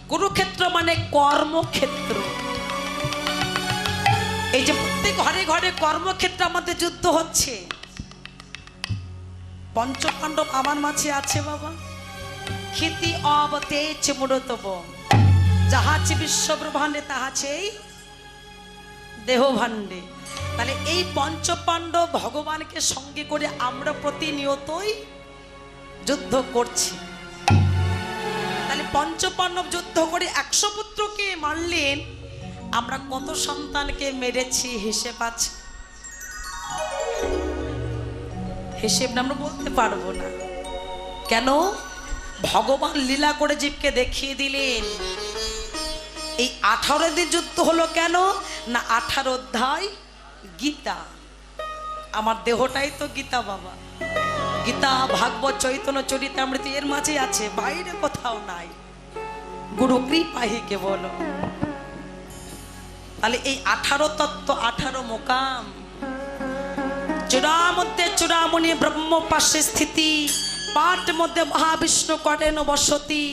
কুরুক্ষেত্র মানে কর্মক্ষেত্র। এই যে প্রত্যেক ঘরে ঘরে কর্মক্ষেত্রে আমাদের যুদ্ধ হচ্ছে। পঞ্চপাণ্ডব আমার মাঝে আছে বাবা। খ্যাতি অবতেজ মূঢ়তব, যাহাছে বিশ্বব্রহ্মাণ্ডে তাহাছেই দেহ ভাণ্ডে। তাহলে এই পঞ্চপাণ্ডব ভগবানকে সঙ্গে করে আমরা প্রতিনিয়তই যুদ্ধ করছি। তাহলে পঞ্চপাণ্ডব যুদ্ধ করে 100 পুত্রকে মারলেন, আমরা কত সন্তানকে মেরেছি হিসেব আছে? হিসেব না আমরা বলতে পারবো না। কেন? ভগবান লীলা করে জীবকে দেখিয়ে দিলেন। এই 18 দিন যুদ্ধ হলো কেন না 18 অধ্যায় গীতা। আমার দেহটাই তো গীতা বাবা। গীতা, ভাগবত, চৈতন্য চরিতামৃত এর মাঝে আছে, বাইরে কোথাও নাই। গুরু কৃপাহি কেবল। তাহলে এই 18 তত্ত্ব, 18 মোকাম, চূড়া মধ্যে চূড়ামণি ব্রহ্ম পাশে স্থিতি, পাঠ মধ্যে মহাবিষ্ণু করেন বসতি,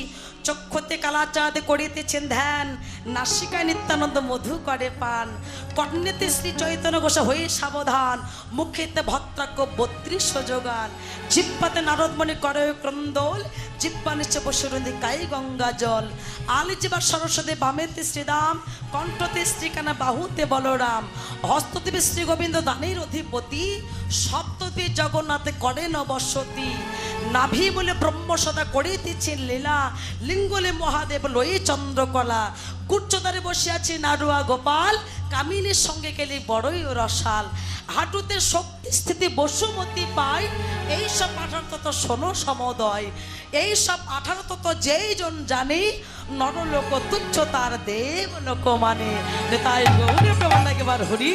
চক্ষুতে কালাচাঁদ করিতেছেন ধ্যান, নাসিকায় নিত্যানন্দ মধু করে পান, কর্ণেতে শ্রী চৈতন্য ঘোষা হয়ে সাবধান, মুখেতে ভদ্রাক্য 32 যোগান, জিহ্বাতে নারদমণি করে ক্রন্দল, জিহ্বা নিচে বসুরন্ধি কাই গঙ্গা জল, আলিজিবা সরস্বতী বামেতে শ্রীরাম, কণ্ঠতে শ্রীকানা বাহুতে বলরাম, হস্তদেবে শ্রী গোবিন্দ দানের অধিপতি, সপ্ততি জগন্নাথে করেন বসতি, নাভি বলে ব্রহ্ম সদা করিতেছেন লীলা, লিঙ্গলে মহাদেব লয়ে চন্দ্রকলা, কুচ্চদারে বসে আছে নাড়ুয়া গোপাল, কামিনীর সঙ্গে গেলে বড়ই রসাল, হাঁটুতে শক্তি স্থিতি বসুমতি পায়, এইসব 18 তত্ত্ব শোনো সমদয়, এইসব 18 তত্ত্ব যেই জন জানে, নরলোক তুচ্ছ তার দেব লোক মানে। তাই গৌরী প্রমাণ একবার হরি।